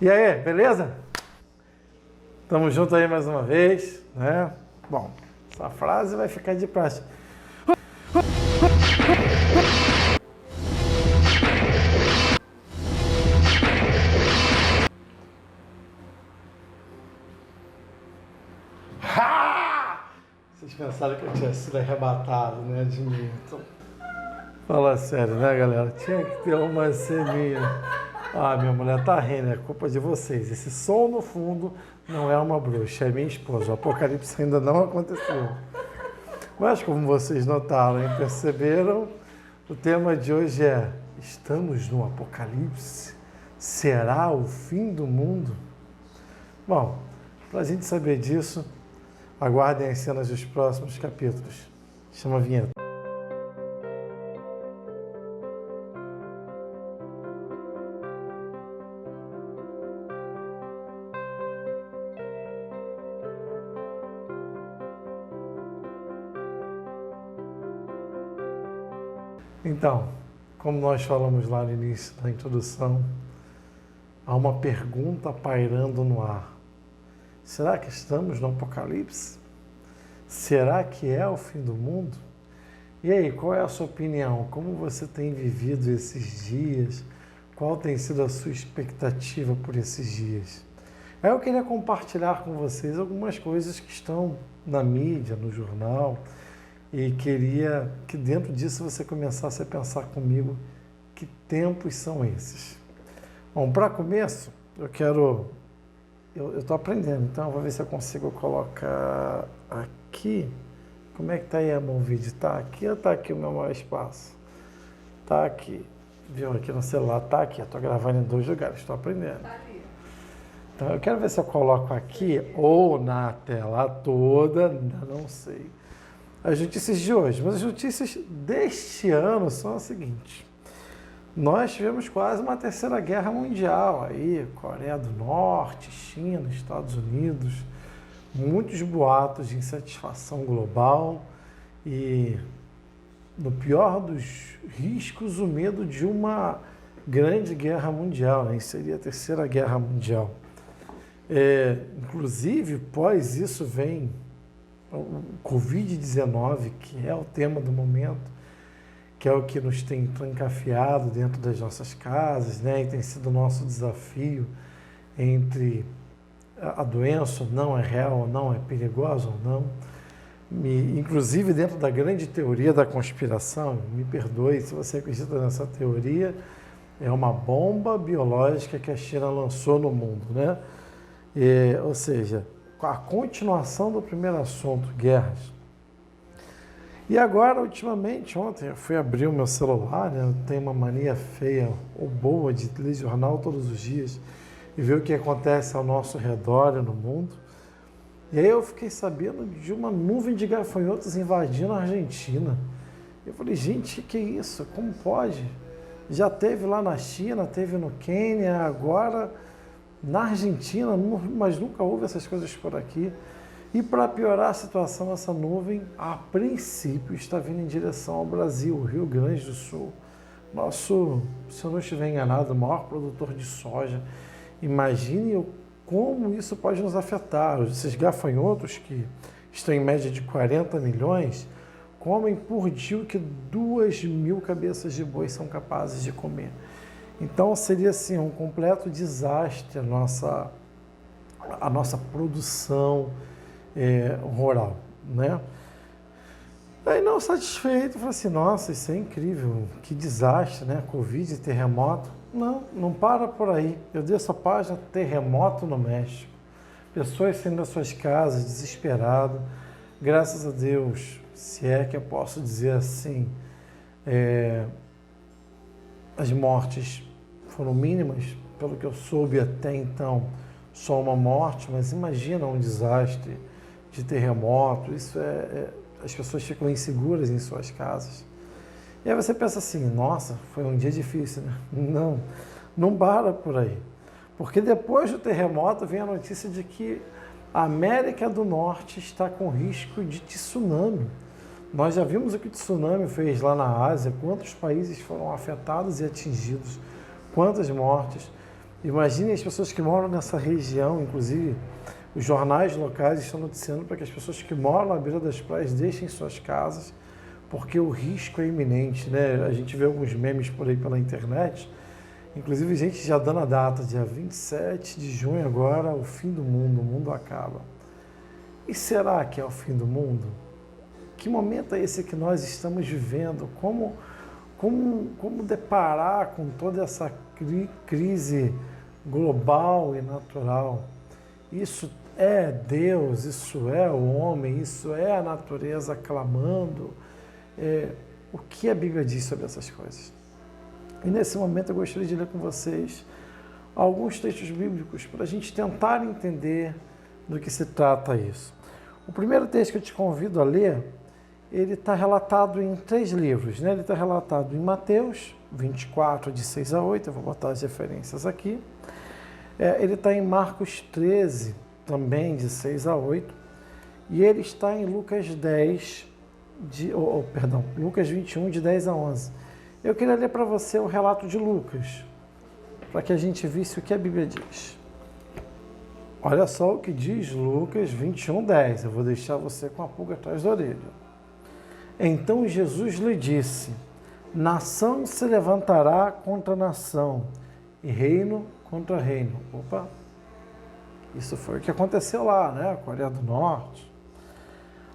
E aí, beleza? Tamo junto aí mais uma vez, né? Bom, essa frase vai ficar de praxe. Vocês pensaram que eu tinha sido arrebatado, né, de mim? Então, fala sério, né, galera? Tinha que ter uma ceninha. Ah, minha mulher tá rindo, é culpa de vocês. Esse som no fundo não é uma bruxa, é minha esposa. O apocalipse ainda não aconteceu. Mas como vocês notaram e perceberam, o tema de hoje é: estamos no apocalipse? Será o fim do mundo? Bom, para a gente saber disso, aguardem as cenas dos próximos capítulos. Chama a vinheta. Então, como nós falamos lá no início da introdução, há uma pergunta pairando no ar. Será que estamos no apocalipse? Será que é o fim do mundo? E aí, qual é a sua opinião? Como você tem vivido esses dias? Qual tem sido a sua expectativa por esses dias? Eu queria compartilhar com vocês algumas coisas que estão na mídia, no jornal, e queria que dentro disso você começasse a pensar comigo que tempos são esses. Bom, para começo, eu estou aprendendo, então eu vou ver se eu consigo colocar aqui. Como é que está aí, amor, o vídeo? Está aqui ou está aqui o meu maior espaço? Está aqui. Viu? Aqui no celular está aqui. Eu estou gravando em 2 lugares, estou aprendendo. Tá ali. Então eu quero ver se eu coloco aqui ou na tela toda, ainda não sei. As notícias de hoje, mas as notícias deste ano são as seguintes. Nós tivemos quase uma terceira guerra mundial aí, Coreia do Norte, China, Estados Unidos, muitos boatos de insatisfação global e, no pior dos riscos, o medo de uma grande guerra mundial, né? Isso seria a terceira guerra mundial. Inclusive, pós isso vem o Covid-19, que é o tema do momento, que é o que nos tem trancafiado dentro das nossas casas, né? E tem sido o nosso desafio entre a doença ou não é real ou não, é perigosa ou não. Inclusive dentro da grande teoria da conspiração, me perdoe se você acredita nessa teoria, é uma bomba biológica que a China lançou no mundo, né? Ou seja, a continuação do primeiro assunto, guerras. E agora, ultimamente, ontem eu fui abrir o meu celular, né? Eu tenho uma mania feia ou boa de ler jornal todos os dias e ver o que acontece ao nosso redor e no mundo. E aí eu fiquei sabendo de uma nuvem de gafanhotos invadindo a Argentina. Eu falei, gente, que é isso? Como pode? Já teve lá na China, teve no Quênia, agora na Argentina, mas nunca houve essas coisas por aqui. E para piorar a situação, essa nuvem, a princípio, está vindo em direção ao Brasil, Rio Grande do Sul. Nosso, se eu não estiver enganado, o maior produtor de soja. Imagine como isso pode nos afetar. Esses gafanhotos, que estão em média de 40 milhões, comem por dia o que 2.000 cabeças de boi são capazes de comer. Então seria assim um completo desastre a nossa produção rural, né? Aí não satisfeito, falei assim, nossa, isso é incrível, que desastre, né? Covid, terremoto. Não para por aí. Eu dei essa página, terremoto no México. Pessoas saindo das suas casas, desesperadas. Graças a Deus, se é que eu posso dizer assim, as mortes foram mínimas, pelo que eu soube até então, só uma morte, mas imagina um desastre de terremoto, as pessoas ficam inseguras em suas casas. E aí você pensa assim, nossa, foi um dia difícil, né? Não para por aí. Porque depois do terremoto vem a notícia de que a América do Norte está com risco de tsunami. Nós já vimos o que o tsunami fez lá na Ásia, quantos países foram afetados e atingidos, quantas mortes. Imagine as pessoas que moram nessa região, inclusive os jornais locais estão noticiando para que as pessoas que moram à beira das praias deixem suas casas, porque o risco é iminente, né? A gente vê alguns memes por aí pela internet, inclusive gente já dando a data, dia 27 de junho agora, o fim do mundo, o mundo acaba. E será que é o fim do mundo? Que momento é esse que nós estamos vivendo? Como deparar com toda essa crise global e natural? Isso é Deus, isso é o homem, isso é a natureza clamando. O que a Bíblia diz sobre essas coisas? E nesse momento eu gostaria de ler com vocês alguns textos bíblicos para a gente tentar entender do que se trata isso. O primeiro texto que eu te convido a ler, ele está relatado em 3 livros, né? Ele está relatado em Mateus 24, de 6 a 8, eu vou botar as referências aqui. Ele está em Marcos 13, também de 6 a 8, e ele está em Lucas 10, Lucas 21, de 10 a 11. Eu queria ler para você o relato de Lucas, para que a gente visse o que a Bíblia diz. Olha só o que diz Lucas 21, 10. Eu vou deixar você com a pulga atrás da orelha. Então Jesus lhe disse: nação se levantará contra nação, e reino contra reino. Opa! Isso foi o que aconteceu lá, né? Coreia do Norte.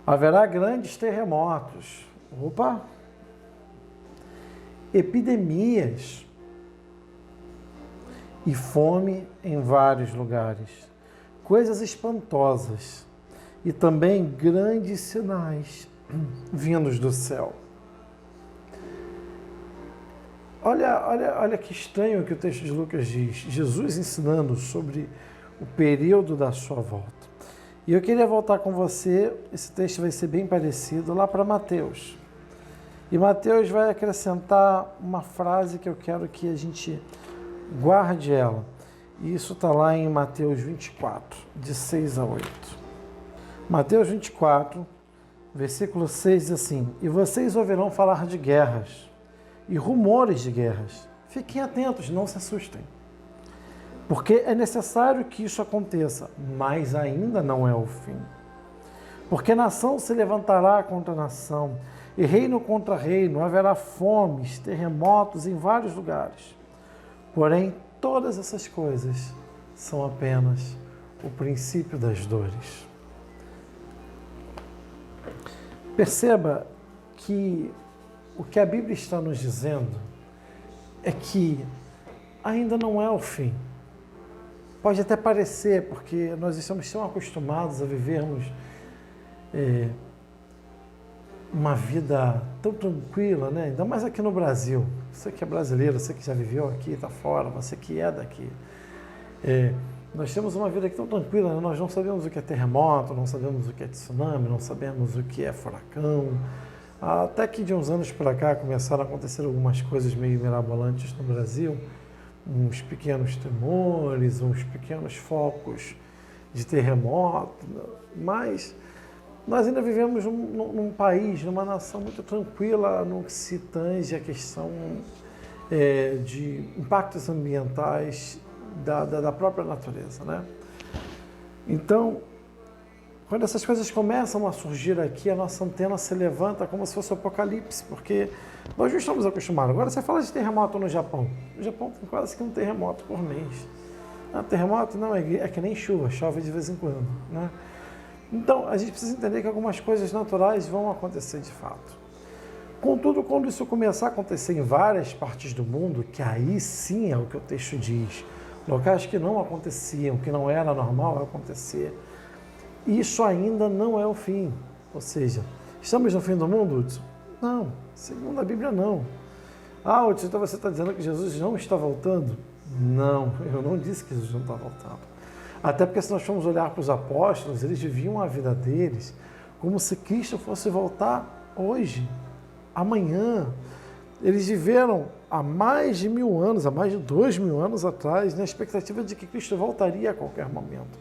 Haverá grandes terremotos. Opa! Epidemias e fome em vários lugares. Coisas espantosas e também grandes sinais vindos do céu. Olha que estranho o que o texto de Lucas diz. Jesus ensinando sobre o período da sua volta. E eu queria voltar com você, esse texto vai ser bem parecido, lá para Mateus. E Mateus vai acrescentar uma frase que eu quero que a gente guarde ela. E isso está lá em Mateus 24, de 6 a 8. Mateus 24, versículo 6 diz assim: e vocês ouvirão falar de guerras e rumores de guerras. Fiquem atentos, não se assustem. Porque é necessário que isso aconteça, mas ainda não é o fim. Porque nação se levantará contra nação, e reino contra reino, haverá fomes, terremotos em vários lugares. Porém, todas essas coisas são apenas o princípio das dores. Perceba que o que a Bíblia está nos dizendo é que ainda não é o fim. Pode até parecer, porque nós estamos tão acostumados a vivermos uma vida tão tranquila, né? Ainda mais aqui no Brasil. Você que é brasileiro, você que já viveu aqui, está fora, você que é daqui. Nós temos uma vida aqui tão tranquila, né? Nós não sabemos o que é terremoto, não sabemos o que é tsunami, não sabemos o que é furacão. Até que de uns anos para cá começaram a acontecer algumas coisas meio mirabolantes no Brasil, uns pequenos tremores, uns pequenos focos de terremoto, mas nós ainda vivemos num país, numa nação muito tranquila no que se tange a questão de impactos ambientais da própria natureza, né? Então, quando essas coisas começam a surgir aqui, a nossa antena se levanta como se fosse o apocalipse, porque nós não estamos acostumados. Agora você fala de terremoto no Japão. O Japão tem quase que um terremoto por mês. Terremoto não, é que nem chuva, chove de vez em quando, né? Então, a gente precisa entender que algumas coisas naturais vão acontecer de fato. Contudo, quando isso começar a acontecer em várias partes do mundo, que aí sim é o que o texto diz, locais que não aconteciam, que não era normal acontecer, isso ainda não é o fim. Ou seja, estamos no fim do mundo, Hudson? Não, segundo a Bíblia não. Hudson, então você está dizendo que Jesus não está voltando? Não, eu não disse que Jesus não está voltando. Até porque se nós formos olhar para os apóstolos, eles viviam a vida deles como se Cristo fosse voltar hoje, amanhã. Eles viveram há mais de 1000 anos, há mais de 2000 anos atrás, na expectativa de que Cristo voltaria a qualquer momento.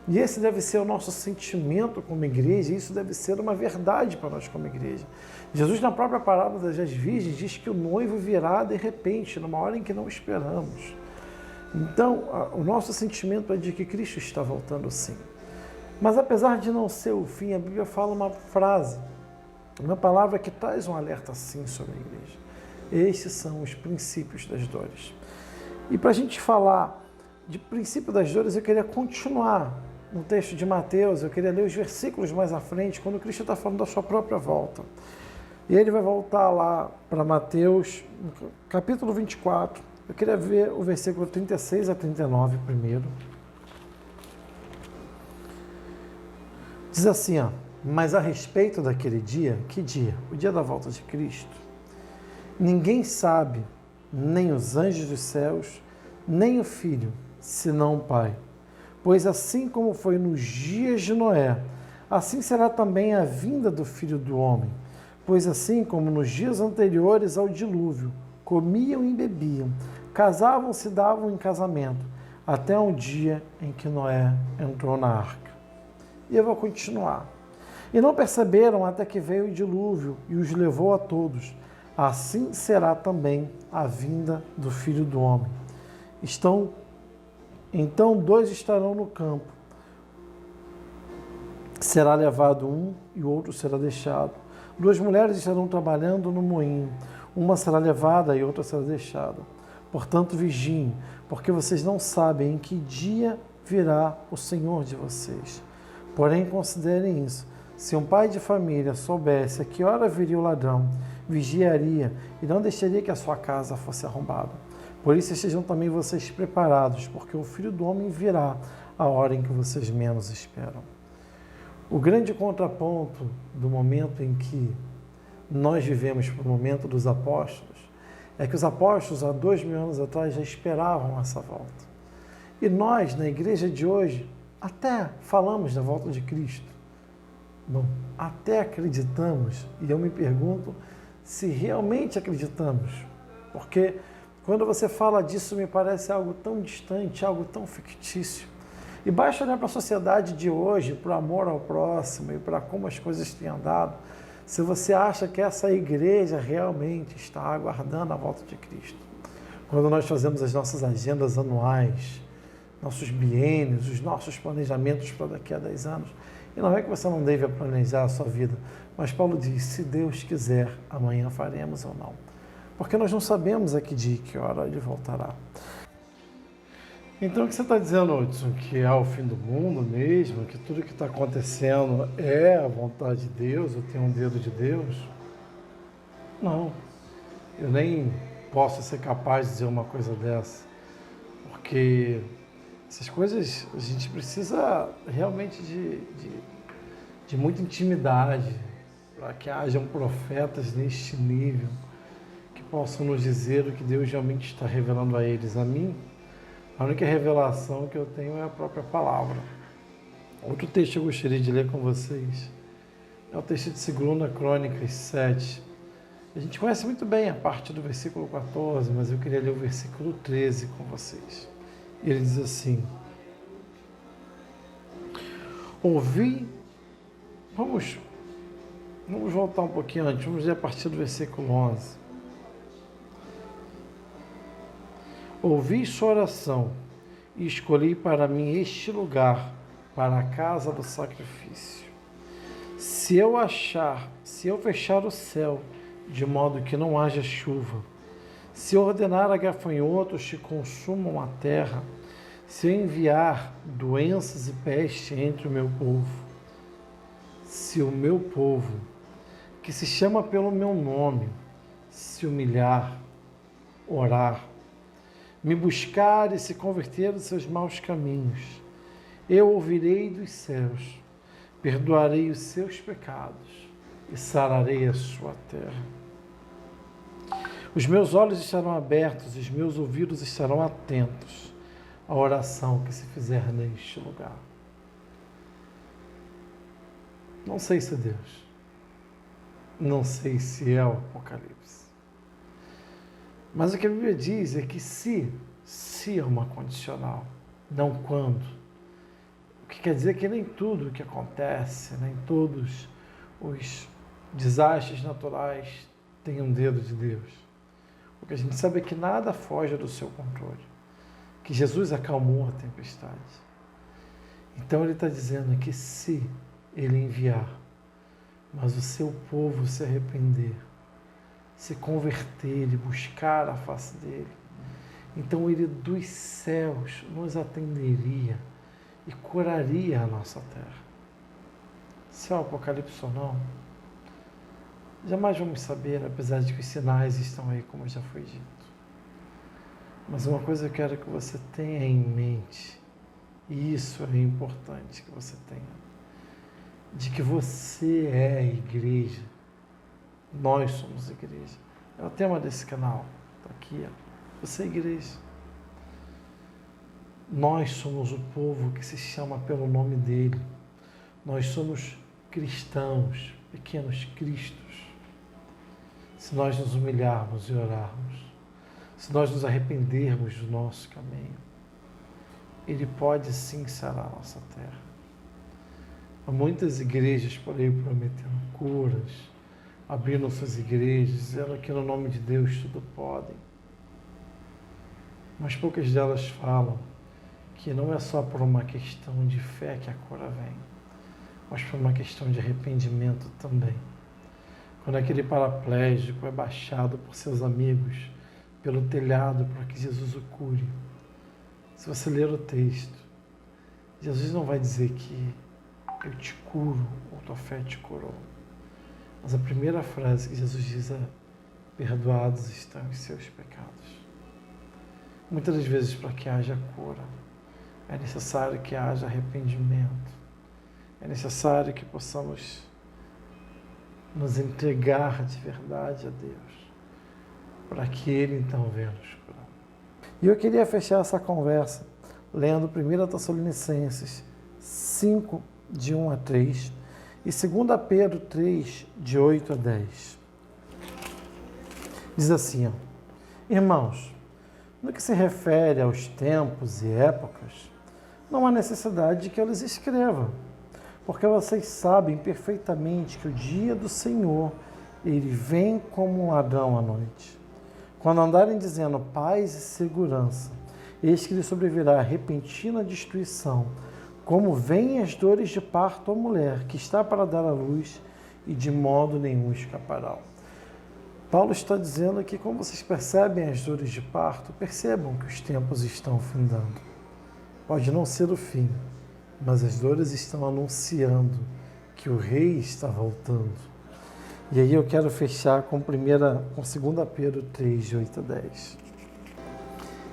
E esse deve ser o nosso sentimento como igreja, e isso deve ser uma verdade para nós como igreja. Jesus, na própria parábola das 10 virgens, diz que o noivo virá de repente, numa hora em que não esperamos. Então, o nosso sentimento é de que Cristo está voltando sim. Mas apesar de não ser o fim, a Bíblia fala uma frase, uma palavra que traz um alerta sim sobre a igreja. Estes são os princípios das dores. E para a gente falar de princípio das dores, eu queria continuar no texto de Mateus, eu queria ler os versículos mais à frente, quando Cristo está falando da sua própria volta. E ele vai voltar lá para Mateus, capítulo 24. Eu queria ver o versículo 36 a 39 primeiro. Diz assim, ó, mas a respeito daquele dia, que dia? O dia da volta de Cristo. Ninguém sabe, nem os anjos dos céus, nem o Filho, senão o Pai. Pois assim como foi nos dias de Noé, assim será também a vinda do Filho do Homem. Pois assim como nos dias anteriores ao dilúvio, comiam e bebiam, casavam-se e davam em casamento, até um dia em que Noé entrou na arca. E eu vou continuar. E não perceberam até que veio o dilúvio e os levou a todos. Assim será também a vinda do Filho do Homem. Então 2 estarão no campo. Será levado um e o outro será deixado. 2 mulheres estarão trabalhando no moinho. Uma será levada e outra será deixada. Portanto, vigiem, porque vocês não sabem em que dia virá o Senhor de vocês. Porém, considerem isso. Se um pai de família soubesse a que hora viria o ladrão, vigiaria e não deixaria que a sua casa fosse arrombada. Por isso estejam também vocês preparados, porque o Filho do Homem virá a hora em que vocês menos esperam. O grande contraponto do momento em que nós vivemos para o momento dos apóstolos é que os apóstolos, há 2000 anos atrás, já esperavam essa volta. E nós, na igreja de hoje, até falamos da volta de Cristo. Bom, até acreditamos, e eu me pergunto se realmente acreditamos, porque quando você fala disso me parece algo tão distante, algo tão fictício. E basta olhar para a sociedade de hoje, para o amor ao próximo e para como as coisas têm andado, se você acha que essa igreja realmente está aguardando a volta de Cristo. Quando nós fazemos as nossas agendas anuais, nossos biênios, os nossos planejamentos para daqui a 10 anos, e não é que você não deve planejar a sua vida, mas Paulo diz, se Deus quiser, amanhã faremos ou não. Porque nós não sabemos a que dia e que hora ele voltará. Então o que você está dizendo, Hudson? Que é o fim do mundo mesmo? Que tudo que está acontecendo é a vontade de Deus? Ou tem um dedo de Deus? Não. Eu nem posso ser capaz de dizer uma coisa dessa. Porque essas coisas a gente precisa realmente de muita intimidade para que hajam profetas neste nível que possam nos dizer o que Deus realmente está revelando a eles. A mim, a única revelação que eu tenho é a própria palavra. Outro texto que eu gostaria de ler com vocês é o texto de 2 Crônicas 7. A gente conhece muito bem a parte do versículo 14, mas eu queria ler o versículo 13 com vocês. E ele diz assim, vamos voltar um pouquinho antes, vamos ler a partir do versículo 11. Ouvi sua oração e escolhi para mim este lugar, para a casa do sacrifício. Se eu fechar o céu, de modo que não haja chuva, se ordenar a gafanhotos que consumam a terra, se eu enviar doenças e peste entre o meu povo, se o meu povo, que se chama pelo meu nome, se humilhar, orar, me buscar e se converter dos seus maus caminhos, eu ouvirei dos céus, perdoarei os seus pecados e sararei a sua terra. Os meus olhos estarão abertos e os meus ouvidos estarão atentos à oração que se fizer neste lugar. Não sei se é Deus, não sei se é o Apocalipse. Mas o que a Bíblia diz é que se é uma condicional, não quando. O que quer dizer que nem tudo o que acontece, nem todos os desastres naturais têm um dedo de Deus. O que a gente sabe é que nada foge do seu controle. que Jesus acalmou a tempestade. Então ele está dizendo que se ele enviar, mas o seu povo se arrepender, se converter e buscar a face dele, então ele dos céus nos atenderia e curaria a nossa terra. Se é o Apocalipse ou não, jamais vamos saber, apesar de que os sinais estão aí, como já foi dito. Mas uma coisa eu quero que você tenha em mente, e isso é importante que você tenha, de que você é a igreja, nós somos a igreja. É o tema desse canal, está aqui, ó. Você é a igreja. Nós somos o povo que se chama pelo nome dele. Nós somos cristãos, pequenos cristos. Se nós nos humilharmos e orarmos, se nós nos arrependermos do nosso caminho, ele pode sim sarar a nossa terra. Há muitas igrejas por aí prometendo curas, abrindo suas igrejas, dizendo que no nome de Deus tudo podem. Mas poucas delas falam que não é só por uma questão de fé que a cura vem, mas por uma questão de arrependimento também. Quando aquele paraplégico é baixado por seus amigos pelo telhado para que Jesus o cure, se você ler o texto, Jesus não vai dizer que eu te curo ou tua fé te curou. Mas a primeira frase que Jesus diz é: perdoados estão os seus pecados. Muitas das vezes, para que haja cura, é necessário que haja arrependimento. É necessário que possamos nos entregar de verdade a Deus, para que Ele então venha nos curar. E eu queria fechar essa conversa lendo 1 Tessalonicenses 5, de 1 a 3, e 2 Pedro 3, de 8 a 10. Diz assim, ó: irmãos, no que se refere aos tempos e épocas, não há necessidade de que eu lhes escreva, porque vocês sabem perfeitamente que o dia do Senhor, ele vem como um ladrão à noite. Quando andarem dizendo paz e segurança, eis que lhes sobrevirá repentina destruição, como vêm as dores de parto à mulher, que está para dar à luz, e de modo nenhum escaparão. Paulo está dizendo que, como vocês percebem as dores de parto, percebam que os tempos estão findando. Pode não ser o fim, mas as dores estão anunciando que o rei está voltando. E aí eu quero fechar com 2 Pedro 3, de 8 a 10.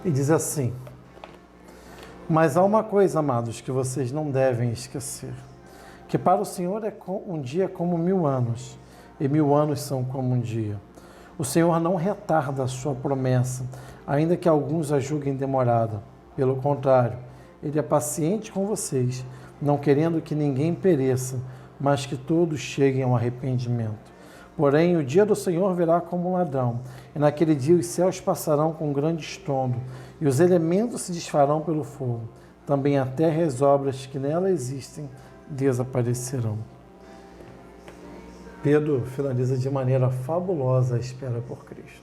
E diz assim: mas há uma coisa, amados, que vocês não devem esquecer, que para o Senhor é um dia como 1000 anos, e 1000 anos são como um dia. O Senhor não retarda a sua promessa, ainda que alguns a julguem demorada. Pelo contrário, Ele é paciente com vocês, não querendo que ninguém pereça, mas que todos cheguem ao arrependimento. Porém, o dia do Senhor virá como um ladrão, e naquele dia os céus passarão com grande estrondo, e os elementos se desfarão pelo fogo. Também a terra e as obras que nela existem desaparecerão. Pedro finaliza de maneira fabulosa a espera por Cristo.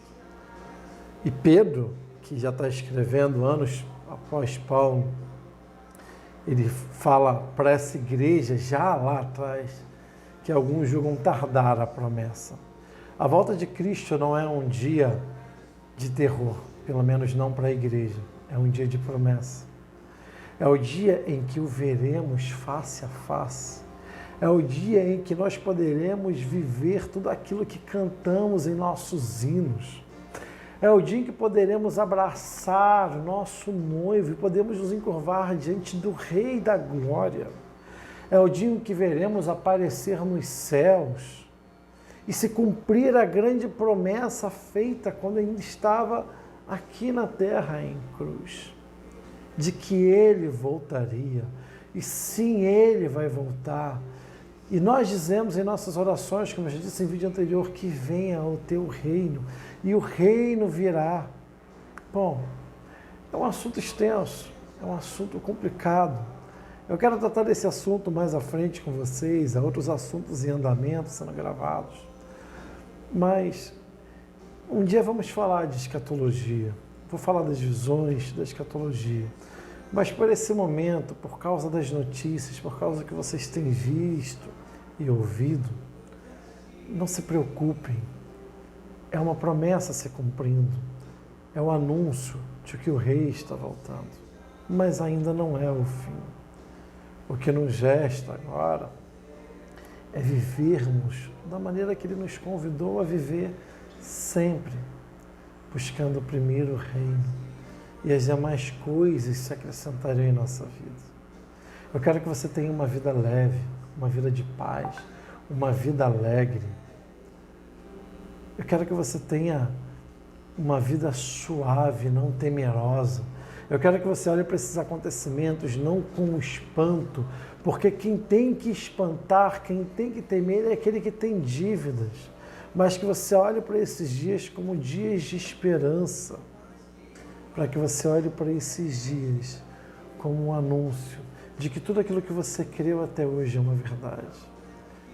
E Pedro, que já está escrevendo anos após Paulo, ele fala para essa igreja já lá atrás, que alguns julgam tardar a promessa. A volta de Cristo não é um dia de terror, pelo menos não para a igreja, é um dia de promessa. É o dia em que o veremos face a face. É o dia em que nós poderemos viver tudo aquilo que cantamos em nossos hinos. É o dia em que poderemos abraçar o nosso noivo e podemos nos encurvar diante do Rei da Glória. É o dia em que veremos aparecer nos céus e se cumprir a grande promessa feita quando ainda estava aqui na terra em cruz, de que Ele voltaria. E sim, Ele vai voltar. E nós dizemos em nossas orações, como eu já disse em vídeo anterior, que venha o teu reino, e o reino virá. Bom, é um assunto extenso, é um assunto complicado. Eu quero tratar desse assunto mais à frente com vocês, há outros assuntos em andamento sendo gravados. Mas um dia vamos falar de escatologia, vou falar das visões, da escatologia, mas por esse momento, por causa das notícias, por causa que vocês têm visto e ouvido, não se preocupem, é uma promessa se cumprindo, é o anúncio de que o rei está voltando, mas ainda não é o fim. O que nos resta agora é vivermos da maneira que ele nos convidou a viver sempre, buscando primeiro o reino, e as demais coisas se acrescentarão em nossa vida. Eu quero que você tenha uma vida leve, uma vida de paz, uma vida alegre. Eu quero que você tenha uma vida suave, não temerosa. Eu quero que você olhe para esses acontecimentos não com espanto, porque quem tem que espantar, quem tem que temer é aquele que tem dívidas, mas que você olhe para esses dias como dias de esperança, para que você olhe para esses dias como um anúncio de que tudo aquilo que você creu até hoje é uma verdade.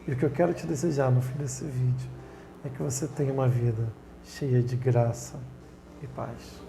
E o que eu quero te desejar no fim desse vídeo é que você tenha uma vida cheia de graça e paz.